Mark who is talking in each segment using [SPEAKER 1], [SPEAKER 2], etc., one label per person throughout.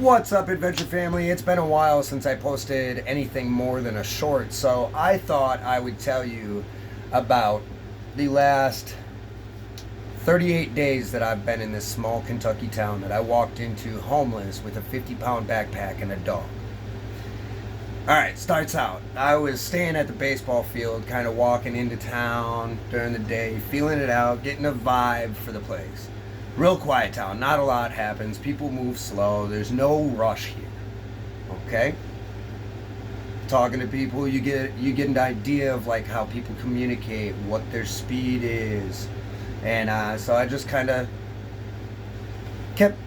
[SPEAKER 1] What's up, Adventure Family? It's been a while since I posted anything more than a short, so I thought I would tell you about the last 38 days that I've been in this small Kentucky town that I walked into homeless with a 50-pound backpack and a dog. Alright, starts out. I was staying at the baseball field, kind of walking into town during the day, feeling it out, getting a vibe for the place. Real quiet town, not a lot happens, people move slow, there's no rush here. Okay? Talking to people, you get an idea of like how people communicate, what their speed is. And so I just kind of kept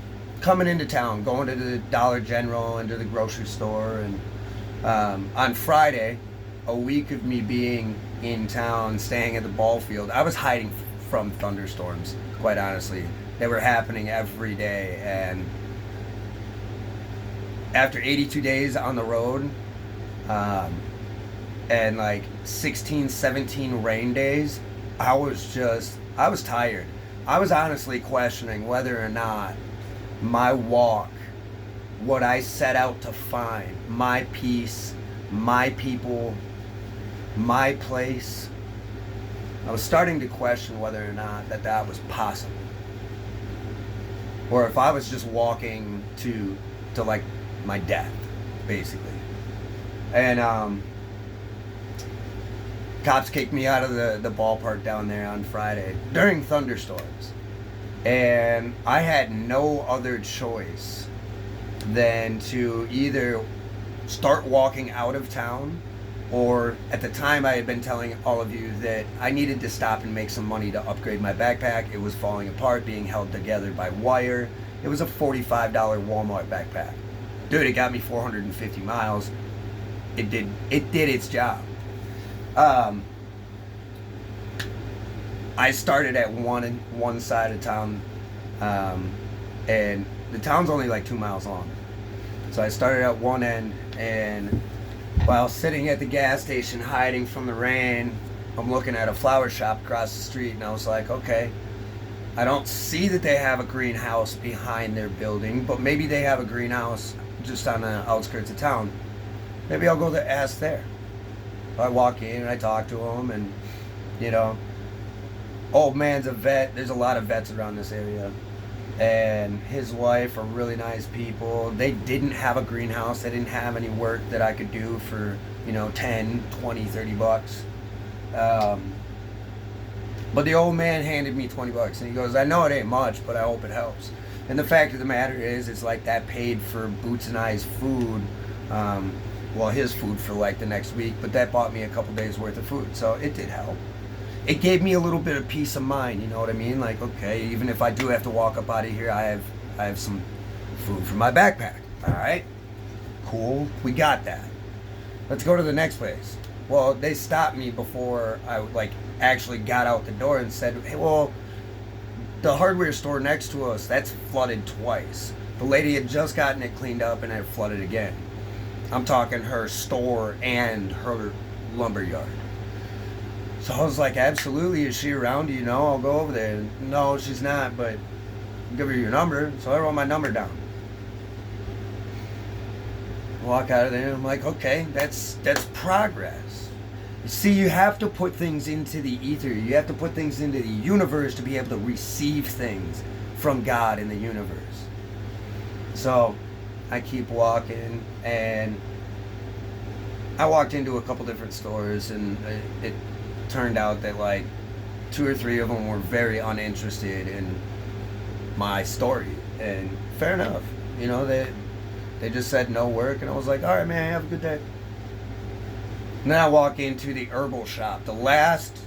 [SPEAKER 1] coming into town, going to the Dollar General and to the grocery store. And on Friday, a week of me being in town, staying at the ball field, I was hiding from thunderstorms, quite honestly. They were happening every day, and after 82 days on the road, and like 16, 17 rain days, I was tired. I was honestly questioning whether or not my walk, what I set out to find, my peace, my people, my place, I was starting to question whether or not that was possible. Or if I was just walking to like my death, basically. And cops kicked me out of the ballpark down there on Friday during thunderstorms. And I had no other choice than to either start walking out of town, or at the time I had been telling all of you that I needed to stop and make some money to upgrade my backpack. It was falling apart, being held together by wire. It was a $45 Walmart backpack. Dude, it got me 450 miles. It did its job. I started at one side of town, and the town's only like 2 miles long. So I started at one end, and while sitting at the gas station hiding from the rain, I'm looking at a flower shop across the street, and I was like, okay, I don't see that they have a greenhouse behind their building, but maybe they have a greenhouse just on the outskirts of town. Maybe I'll go to ask there. I walk in and I talk to him, and old man's a vet. There's a lot of vets around this area. And his wife are really nice people. They didn't have a greenhouse. They didn't have any work that I could do for 10, 20, 30 bucks. But the old man handed me 20 bucks, and he goes, I know it ain't much, but I hope it helps. And the fact of the matter is, it's like that paid for Boots and I's food, his food for like the next week, but that bought me a couple days worth of food, so it did help. It gave me a little bit of peace of mind, you know what I mean? Like, okay, even if I do have to walk up out of here, I have some food for my backpack. All right, cool, we got that. Let's go to the next place. Well, they stopped me before I actually got out the door and said, hey, well, the hardware store next to us, that's flooded twice. The lady had just gotten it cleaned up and it flooded again. I'm talking her store and her lumber yard. So I was like, absolutely, is she around? Do you know? I'll go over there. No, she's not, but I'll give her your number. So I wrote my number down. Walk out of there, and I'm like, okay, that's progress. You see, you have to put things into the ether. You have to put things into the universe to be able to receive things from God in the universe. So I keep walking, and I walked into a couple different stores, and it turned out that like 2 or 3 of them were very uninterested in my story, and fair enough. They just said no work, and I was like, all right, man, have a good day. And then I walk into the herbal shop, the last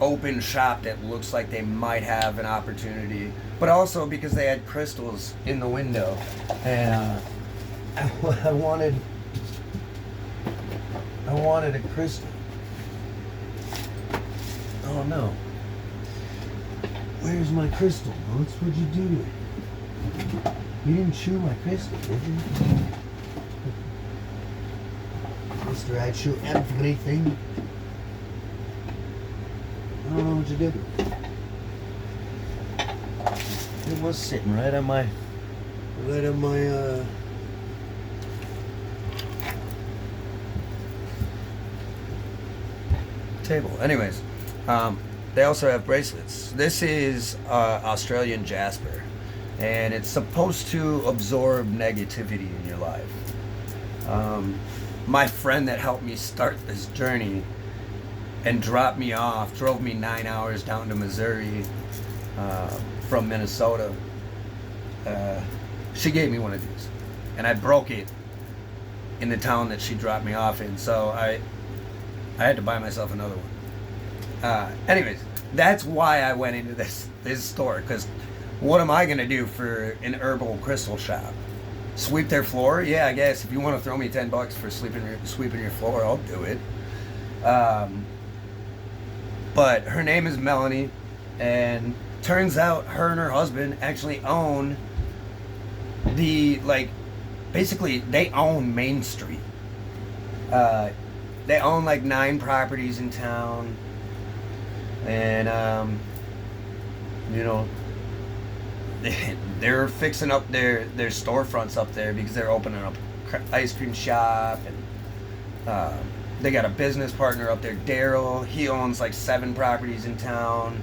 [SPEAKER 1] open shop that looks like they might have an opportunity, but also because they had crystals in the window, and I wanted a crystal. Oh no. Where's my crystal, Boots? What'd you do to it? You didn't chew my crystal, did you? Mister, I chew everything. I don't know what you did with it. It was sitting right on my
[SPEAKER 2] right on my
[SPEAKER 1] table. Anyways, they also have bracelets. This is Australian jasper, and it's supposed to absorb negativity in your life. My friend that helped me start this journey and dropped me off, drove me 9 hours down to Missouri from Minnesota. She gave me one of these, and I broke it in the town that she dropped me off in. So I had to buy myself another one. Anyways, that's why I went into this store, because what am I gonna do for an herbal crystal shop? Sweep their floor? Yeah, I guess if you want to throw me $10 for sweeping your floor, I'll do it. But her name is Melanie, and turns out her and her husband actually own basically they own Main Street. They own like 9 properties in town, and they're fixing up their storefronts up there because they're opening up ice cream shop, and they got a business partner up there, Daryl. He owns like 7 properties in town.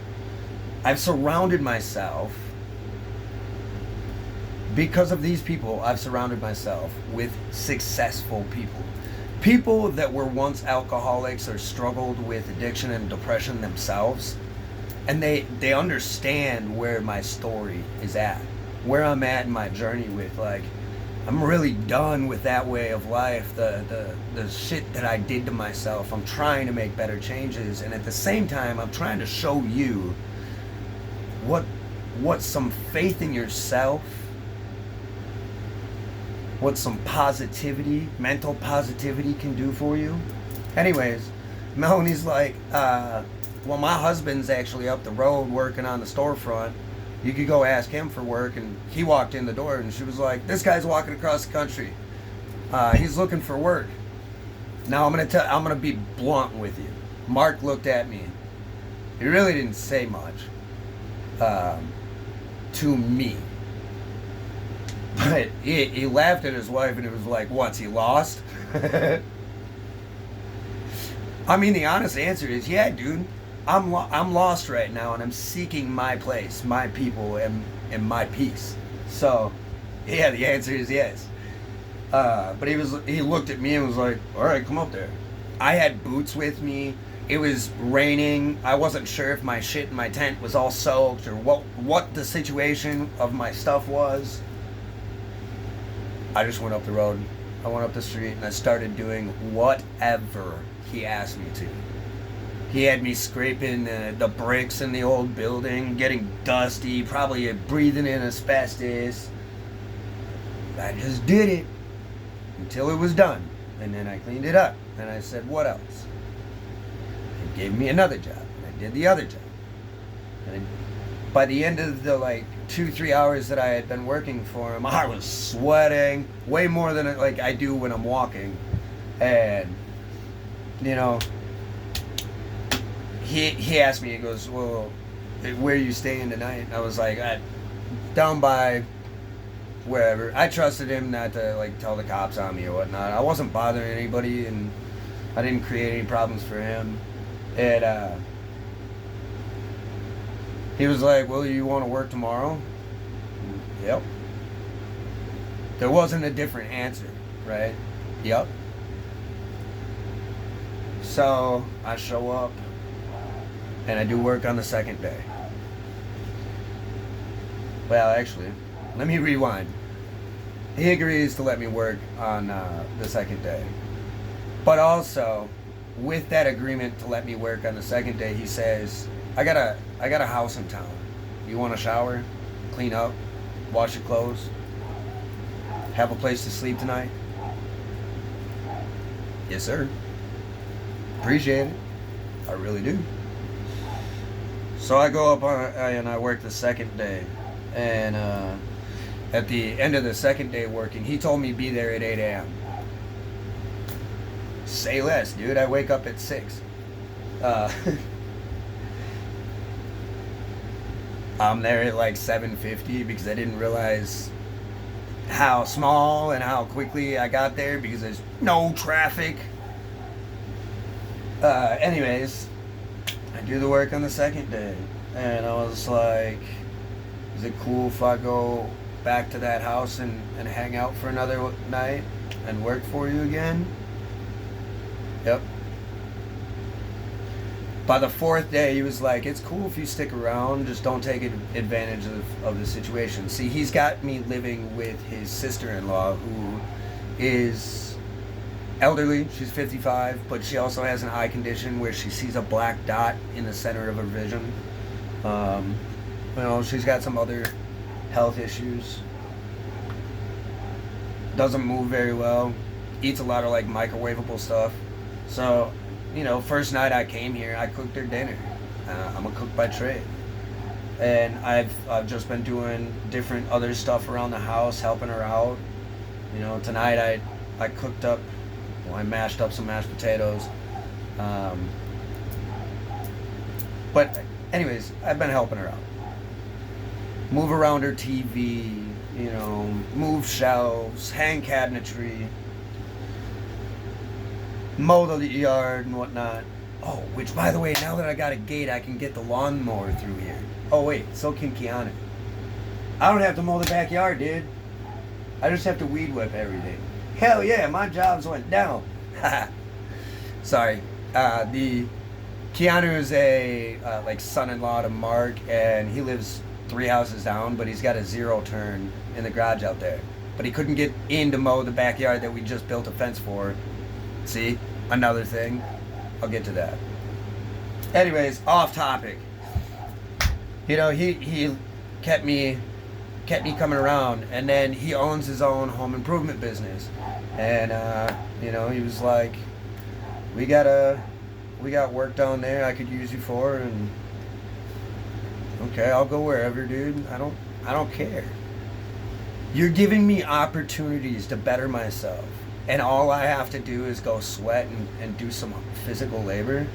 [SPEAKER 1] I've surrounded myself, because of these people, I've surrounded myself with successful people. People that were once alcoholics or struggled with addiction and depression themselves. And they understand where my story is at, where I'm at in my journey with, like, I'm really done with that way of life, the shit that I did to myself. I'm trying to make better changes, and at the same time, I'm trying to show you what some faith in yourself, what some positivity, mental positivity can do for you. Anyways, Melanie's like, well, my husband's actually up the road working on the storefront. You could go ask him for work. And he walked in the door, and she was like, this guy's walking across the country. He's looking for work. Now I'm gonna be blunt with you. Mark looked at me. He really didn't say much to me. But he laughed at his wife, and it was like, what's he lost? I mean, the honest answer is, yeah, dude. I'm lost right now, and I'm seeking my place, my people, and my peace. So, yeah, the answer is yes. But he looked at me and was like, all right, come up there. I had boots with me. It was raining. I wasn't sure if my shit in my tent was all soaked or what the situation of my stuff was. I just went up the road. I went up the street, and I started doing whatever he asked me to. He had me scraping the bricks in the old building, getting dusty, probably breathing in asbestos. I just did it until it was done. And then I cleaned it up. And I said, what else? He gave me another job. And I did the other job. And by the end of the 2-3 hours that I had been working for him, I was sweating way more than I do when I'm walking. And, he asked me, he goes, well, where are you staying tonight? I was like, down by wherever. I trusted him not to tell the cops on me or whatnot. I wasn't bothering anybody, and I didn't create any problems for him. And he was like, well, you want to work tomorrow? Yep. There wasn't a different answer, right? Yep. So I show up, and I do work on the second day. Well, actually, let me rewind. He agrees to let me work on the second day. But also, with that agreement to let me work on the second day, he says, I got a house in town. You want to shower, clean up, wash your clothes, have a place to sleep tonight? Yes, sir. Appreciate it. I really do. So I go up and I work the second day. And at the end of the second day working, he told me be there at 8 a.m. Say less, dude. I wake up at 6. I'm there at 7:50 because I didn't realize how small and how quickly I got there because there's no traffic. Anyways, I do the work on the second day, and I was like, is it cool if I go back to that house and hang out for another night and work for you again? Yep. By the fourth day, he was like, it's cool if you stick around, just don't take advantage of the situation. See, he's got me living with his sister-in-law, who is elderly. She's 55, but she also has an eye condition where she sees a black dot in the center of her vision. She's got some other health issues. Doesn't move very well. Eats a lot of like microwavable stuff. So, first night I came here, I cooked her dinner. I'm a cook by trade, and I've just been doing different other stuff around the house, helping her out. Tonight I cooked up. I mashed up some mashed potatoes. But anyways, I've been helping her out. Move around her TV, move shelves, hang cabinetry, mow the yard and whatnot. Oh, which by the way, now that I got a gate, I can get the lawnmower through here. Oh wait, so can Keanu. I don't have to mow the backyard, dude. I just have to weed whip everything. Hell yeah, my jobs went down. Sorry. The Keanu is a son-in-law to Mark, and he lives 3 houses down, but he's got a zero turn in the garage out there. But he couldn't get in to mow the backyard that we just built a fence for. See? Another thing. I'll get to that. Anyways, off topic. He kept me coming around, and then he owns his own home improvement business. And he was like, we got work down there I could use you for, and okay, I'll go wherever, dude. I don't care. You're giving me opportunities to better myself, and all I have to do is go sweat and do some physical labor.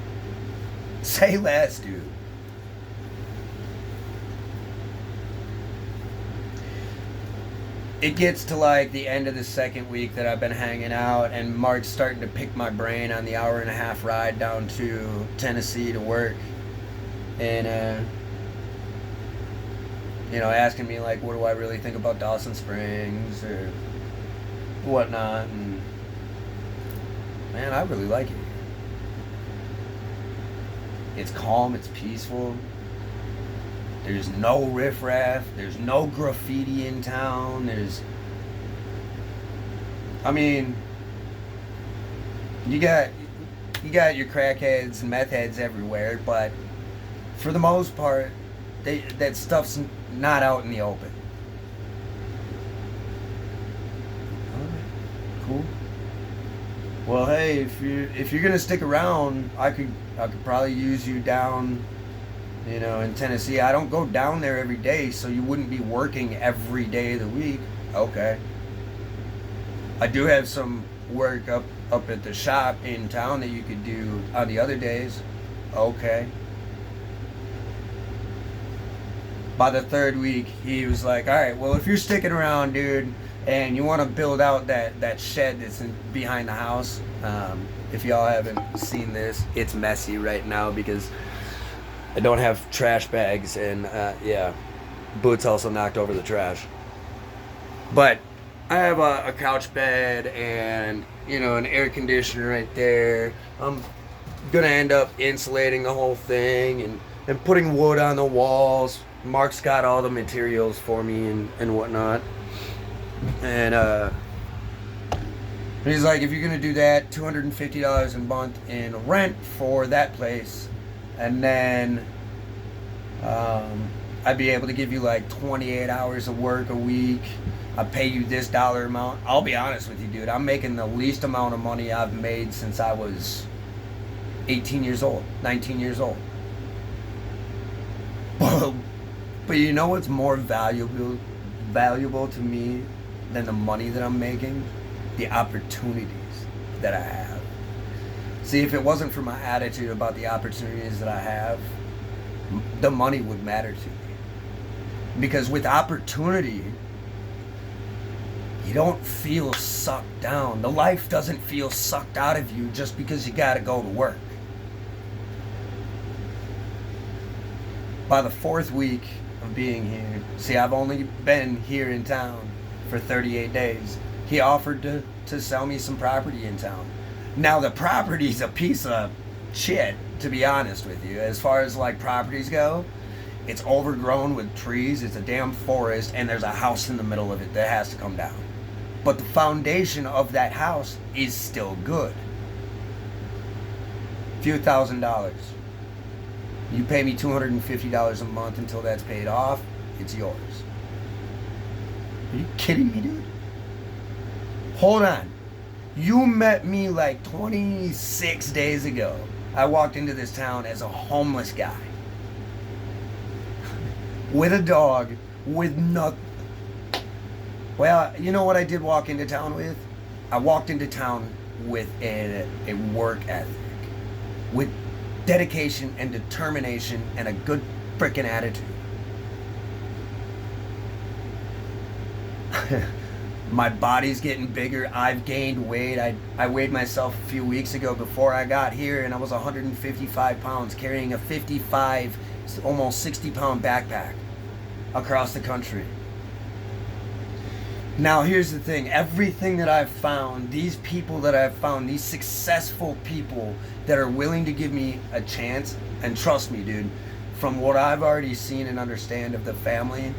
[SPEAKER 1] Say less, dude. It gets to like the end of the second week that I've been hanging out, and Mark's starting to pick my brain on the 1.5-hour ride down to Tennessee to work, and asking me like, what do I really think about Dawson Springs or whatnot, and man, I really like it. It's calm, it's peaceful. There's no riffraff. There's no graffiti in town. You got your crackheads and meth heads everywhere, but for the most part, that stuff's not out in the open. Alright, cool. Well, hey, if you're gonna stick around, I could probably use you down, in Tennessee. I don't go down there every day, so you wouldn't be working every day of the week. Okay. I do have some work up at the shop in town that you could do on the other days. Okay. By the third week, he was like, all right, well, if you're sticking around, dude, and you want to build out that shed that's behind the house, if y'all haven't seen this, it's messy right now because I don't have trash bags, and Boots also knocked over the trash. But I have a couch bed and, an air conditioner right there. I'm going to end up insulating the whole thing and putting wood on the walls. Mark's got all the materials for me and whatnot. And he's like, if you're going to do that, $250 a month in rent for that place. And then I'd be able to give you like 28 hours of work a week. I pay you this dollar amount. I'll be honest with you, dude. I'm making the least amount of money I've made since I was 18 years old, 19 years old. But you know what's more valuable to me than the money that I'm making? The opportunities that I have. See, if it wasn't for my attitude about the opportunities that I have, the money would matter to me. Because with opportunity, you don't feel sucked down. The life doesn't feel sucked out of you just because you gotta go to work. By the 4th week of being here, see, I've only been here in town for 38 days. He offered to sell me some property in town. Now, the property's a piece of shit, to be honest with you. As far as like properties go, it's overgrown with trees, it's a damn forest, and there's a house in the middle of it that has to come down. But the foundation of that house is still good. Few $1,000s. You pay me $250 a month until that's paid off, it's yours. Are you kidding me, dude? Hold on. You met me like 26 days ago. I walked into this town as a homeless guy. With a dog, with nothing. Well, you know what I did walk into town with? I walked into town with a work ethic. With dedication and determination and a good frickin' attitude. My body's getting bigger. I've gained weight. I weighed myself a few weeks ago before I got here, and I was 155 pounds, carrying a 55, almost 60-pound backpack across the country. Now, here's the thing. Everything that I've found, these people that I've found, these successful people that are willing to give me a chance, and trust me, dude, from what I've already seen and understand of the family,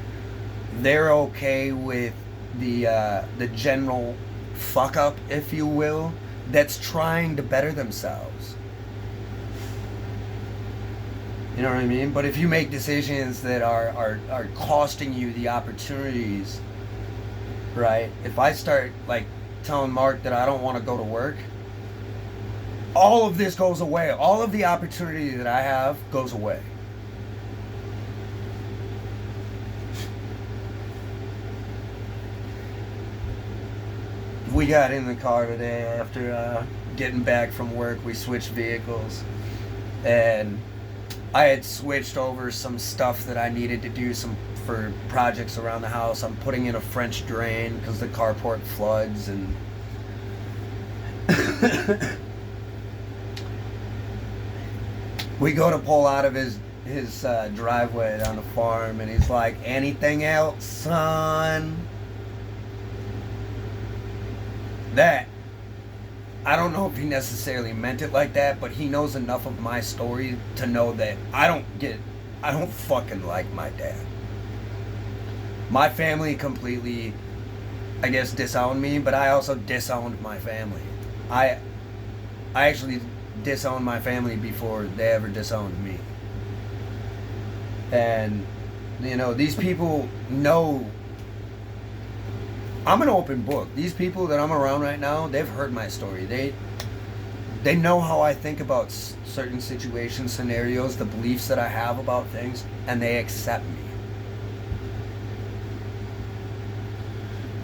[SPEAKER 1] they're okay with the general fuck up, if you will, that's trying to better themselves. You know what I mean? But if you make decisions that are costing you the opportunities, right? If I start like telling Mark that I don't want to go to work, all of this goes away. All of the opportunity that I have goes away. We got in the car today after getting back from work. We switched vehicles, and I had switched over some stuff that I needed to do for projects around the house. I'm putting in a French drain because the carport floods, and we go to pull out of his driveway on the farm, and he's like, "Anything else, son?" That, I don't know if he necessarily meant it like that, but he knows enough of my story to know that I don't fucking like my dad. My family completely, I guess, disowned me, but I also disowned my family. I actually disowned my family before they ever disowned me. And, you know, these people know I'm an open book. These people that I'm around right now, they've heard my story. They know how I think about certain situations, scenarios, the beliefs that I have about things, and they accept me.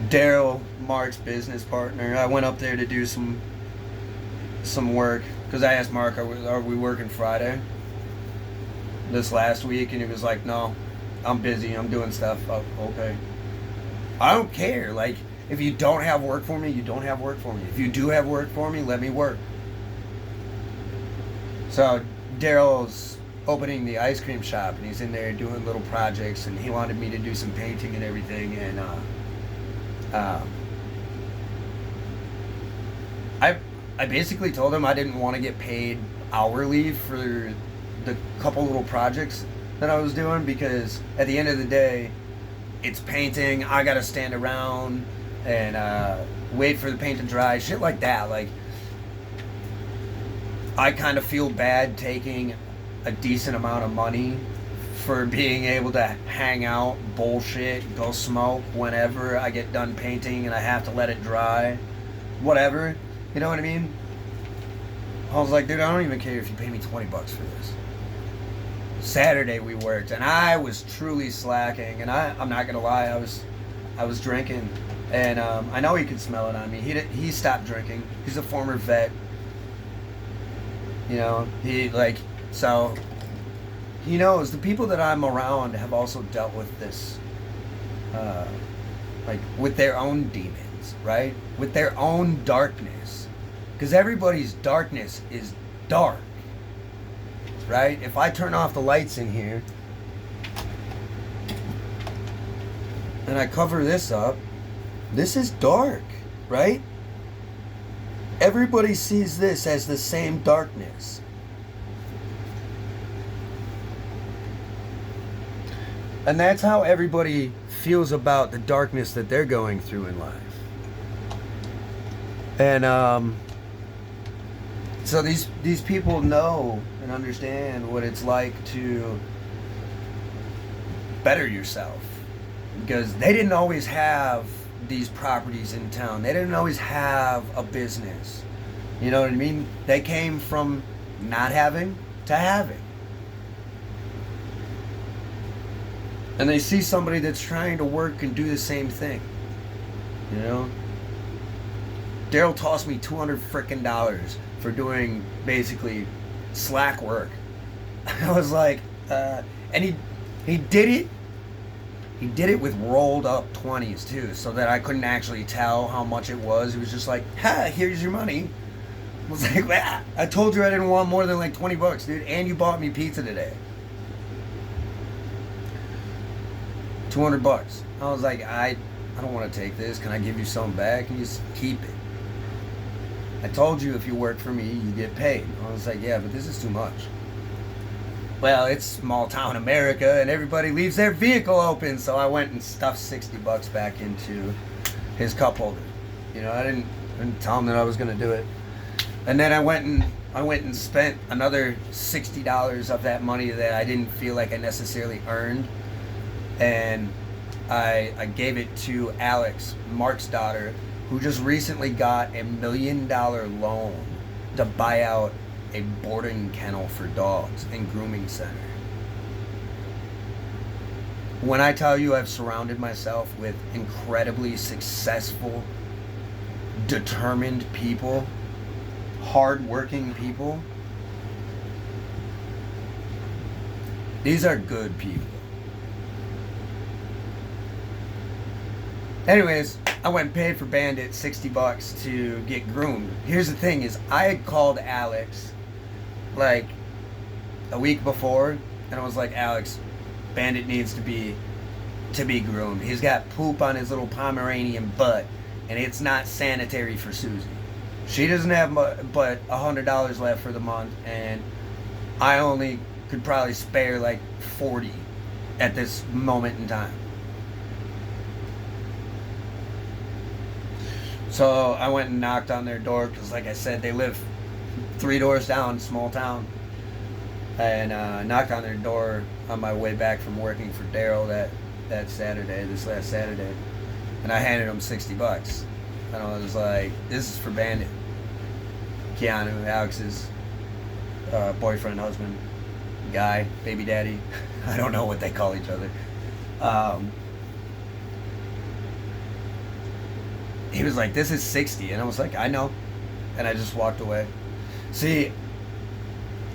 [SPEAKER 1] Daryl, Mark's business partner, I went up there to do some work because I asked Mark, are we working Friday this last week? And he was like, "No, I'm busy. I'm doing stuff." Oh, okay. I don't care. Like, if you don't have work for me, you don't have work for me. If you do have work for me, let me work. So Daryl's opening the ice cream shop, and he's in there doing little projects, and he wanted me to do some painting and everything. And I basically told him I didn't want to get paid hourly for the couple little projects that I was doing, because at the end of the day, it's painting. I gotta stand around and wait for the paint to dry, shit like that. Like, I kind of feel bad taking a decent amount of money for being able to hang out, bullshit, go smoke whenever I get done painting and I have to let it dry, whatever. You know what I mean? I was like, dude, I don't even care if you pay me $20 for this. Saturday we worked, and I was truly slacking, and I'm not gonna lie, I was drinking, and I know he could smell it on me. He stopped drinking. He's a former vet, you know. So he knows the people that I'm around have also dealt with this, like with their own demons. themselves, right? With their own darkness. Because everybody's darkness is dark, right? If I turn off the lights in here and I cover this up, this is dark, right? Everybody sees this as the same darkness. And that's how everybody feels about the darkness that they're going through in life. And so these people know and understand what it's like to better yourself. Because they didn't always have these properties in town. They didn't always have a business. You know what I mean? They came from not having to having. And they see somebody that's trying to work and do the same thing. You know? Daryl tossed me $200 frickin' for doing basically slack work. I was like, and he did it. He did it with rolled up 20s too, so that I couldn't actually tell how much it was. It was just like, ha, here's your money. I was like, ah, I told you I didn't want more than like $20, dude, and you bought me pizza today. $200. I was like, I don't want to take this. Can I give you something back? And you just keep it. I told you if you work for me, you get paid. I was like, yeah, but this is too much. Well, it's small town America, and everybody leaves their vehicle open, so I went and stuffed $60 back into his cup holder. You know, I didn't tell him that I was going to do it. And then I went and spent another $60 of that money that I didn't feel like I necessarily earned, and I gave it to Alex, Mark's daughter, who just recently got $1 million loan to buy out a boarding kennel for dogs and grooming center. When I tell you I've surrounded myself with incredibly successful, determined people, hardworking people, these are good people. Anyways, I went and paid for Bandit $60 to get groomed. Here's the thing is, I had called Alex like a week before, and I was like, Alex, Bandit needs to be groomed. He's got poop on his little Pomeranian butt, and it's not sanitary for Susie. She doesn't have but $100 left for the month, and I only could probably spare like 40 at this moment in time. So I went and knocked on their door because, like I said, they live 3 doors down, small town. And knocked on their door on my way back from working for Daryl that Saturday, this last Saturday. And I handed him $60. And I was like, this is for Bandit. Keanu, Alex's boyfriend, husband, guy, baby daddy. I don't know what they call each other. He was like, this is 60. And I was like, I know. And I just walked away. See,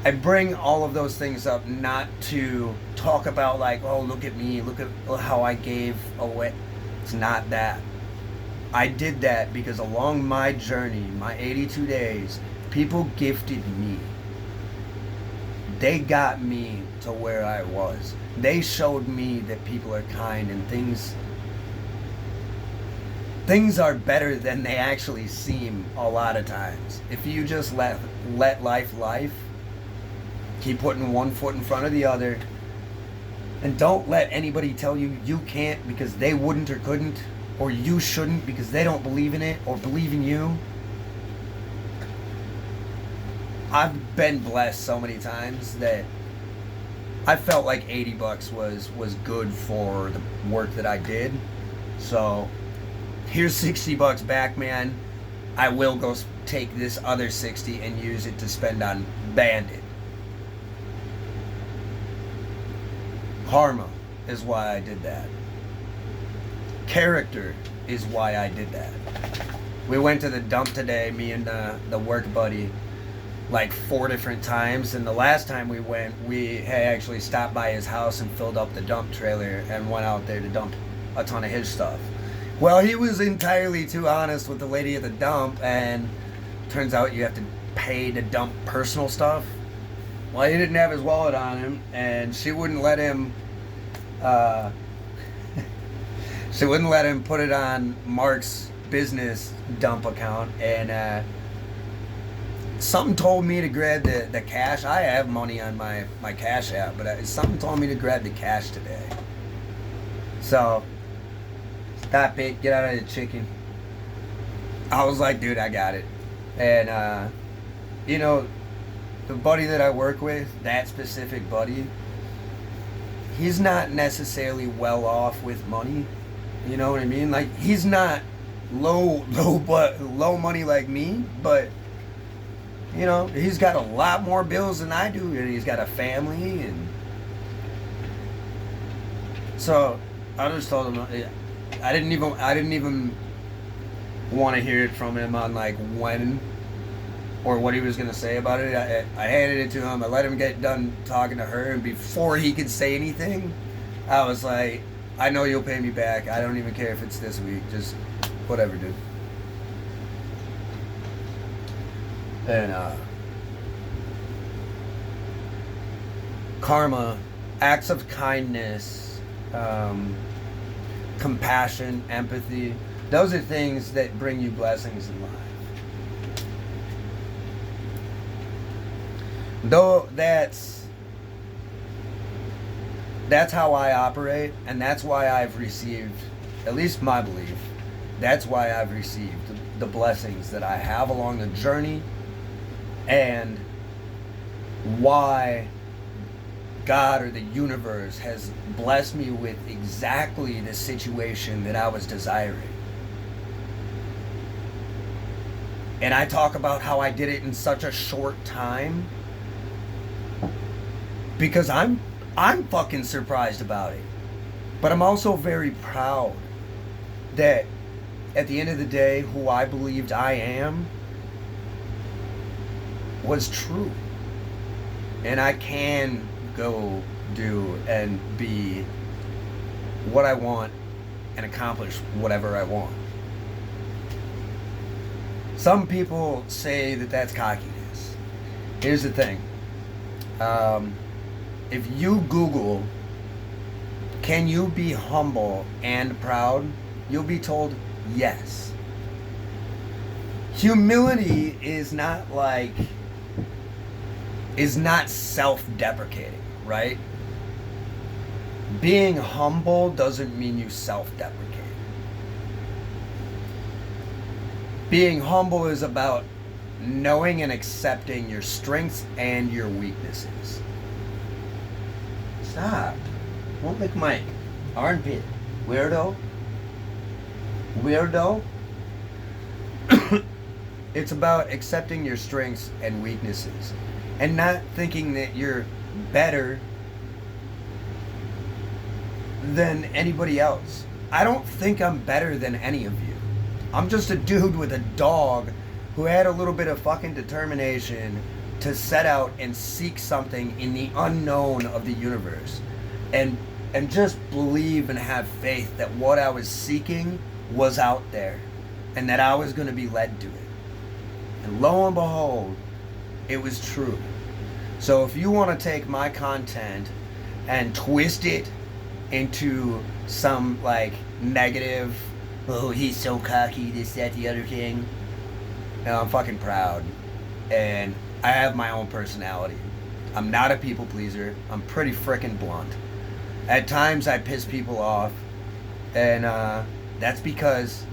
[SPEAKER 1] I bring all of those things up not to talk about like, oh, look at me, look at how I gave away. It's not that. I did that because along my journey, my 82 days, people gifted me. They got me to where I was. They showed me that people are kind and things are better than they actually seem a lot of times. If you just let life, keep putting one foot in front of the other, and don't let anybody tell you you can't because they wouldn't or couldn't, or you shouldn't because they don't believe in it or believe in you. I've been blessed so many times that I felt like $80 was good for the work that I did. So here's $60 back, man. I will go take this other 60 and use it to spend on Bandit. Karma is why I did that. Character is why I did that. We went to the dump today, me and the work buddy, like 4 different times, and the last time we went, we had actually stopped by his house and filled up the dump trailer and went out there to dump a ton of his stuff. Well, he was entirely too honest with the lady at the dump, and turns out you have to pay to dump personal stuff. Well, he didn't have his wallet on him, and she wouldn't let him. Uh, she wouldn't let him put it on Mark's business dump account, and something told me to grab the cash. I have money on my cash app, but something told me to grab the cash today. So, stop it, get out of the chicken. I was like, dude, I got it. And, you know, the buddy that I work with, that specific buddy, he's not necessarily well off with money. You know what I mean? Like, he's not low money like me, but you know, he's got a lot more bills than I do, and he's got a family, and so I just told him I didn't even want to hear it from him on like when or what he was gonna say about it. I handed it to him. I let him get done talking to her, and before he could say anything, I was like, I know you'll pay me back. I don't even care if it's this week. Just whatever, dude. And karma, acts of kindness, compassion, empathy, those are things that bring you blessings in life. Though that's how I operate, and that's why I've received, at least my belief, that's why I've received the blessings that I have along the journey, and why God or the universe has blessed me with exactly the situation that I was desiring. And I talk about how I did it in such a short time because I'm fucking surprised about it. But I'm also very proud that at the end of the day, who I believed I am was true. And I can go do and be what I want and accomplish whatever I want. Some people say that that's cockiness. Here's the thing. If you Google, can you be humble and proud? You'll be told yes. Humility is not self-deprecating, right? Being humble doesn't mean you self-deprecate. Being humble is about knowing and accepting your strengths and your weaknesses. Stop. Won't lick my armpit. Weirdo. It's about accepting your strengths and weaknesses and not thinking that you're better than anybody else. I don't think I'm better than any of you. I'm just a dude with a dog who had a little bit of fucking determination to set out and seek something in the unknown of the universe, and just believe and have faith that what I was seeking was out there and that I was going to be led to it. And lo and behold, it was true. So if you want to take my content and twist it into some like negative, oh, he's so cocky, this, that, the other thing, no, I'm fucking proud. And I have my own personality. I'm not a people pleaser. I'm pretty frickin' blunt. At times I piss people off, and that's because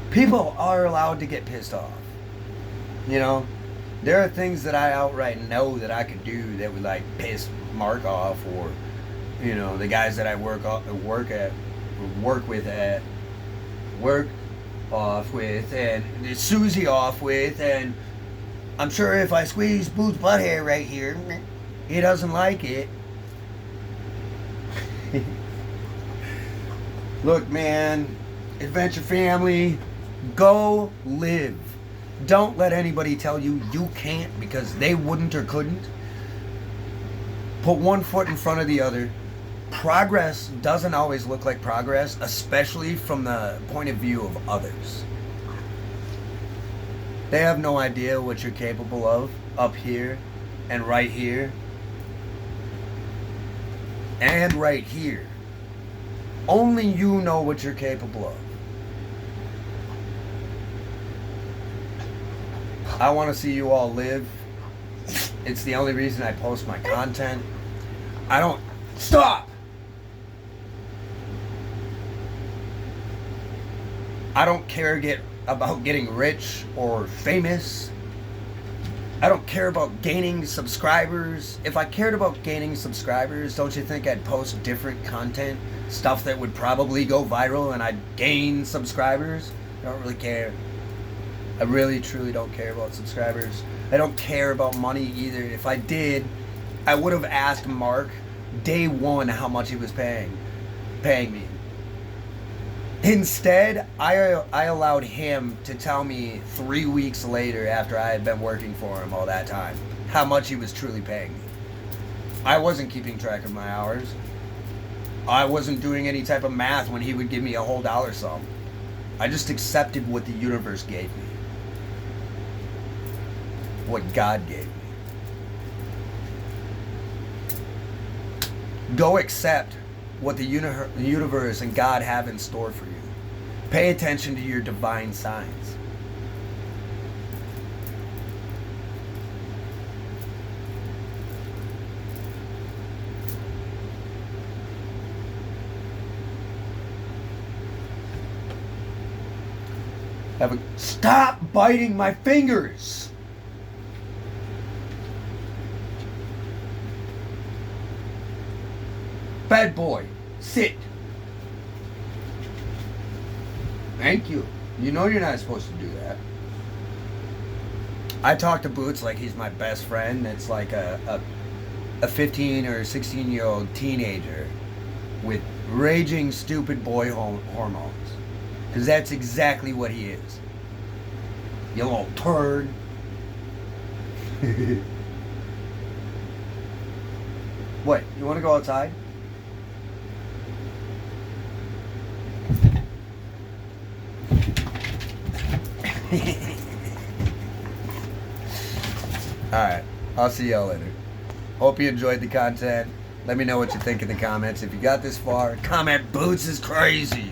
[SPEAKER 1] people are allowed to get pissed off. You know, there are things that I outright know that I could do that would like piss Mark off, or you know, the guys that I work off with, and Susie off with, and I'm sure if I squeeze Boo's butt hair right here, he doesn't like it. Look, man, Adventure Family, go live. Don't let anybody tell you you can't because they wouldn't or couldn't. Put one foot in front of the other progress doesn't always look like progress, especially from the point of view of others. They have no idea what you're capable of up here and right here and right here. Only you know what you're capable of. I want to see you all live. It's the only reason I post my content. I don't... Stop! I don't care about getting rich or famous. I don't care about gaining subscribers. If I cared about gaining subscribers, don't you think I'd post different content? Stuff that would probably go viral and I'd gain subscribers? I don't really care. I really, truly don't care about subscribers. I don't care about money either. If I did, I would have asked Mark day one how much he was paying me. Instead, I allowed him to tell me 3 weeks later, after I had been working for him all that time, how much he was truly paying me. I wasn't keeping track of my hours. I wasn't doing any type of math when he would give me a whole dollar sum. I just accepted what the universe gave me. What God gave me. Go accept what the universe and God have in store for you. Pay attention to your divine signs. Stop biting my fingers! Bad boy, sit. Thank you. You know you're not supposed to do that. I talk to Boots like he's my best friend. It's like a 15 or 16-year-old teenager with raging stupid boy hormones. Because that's exactly what he is. You little turd. What? You want to go outside? Alright, I'll see y'all later. Hope you enjoyed the content. Let me know what you think in the comments. If you got this far, comment Boots is crazy.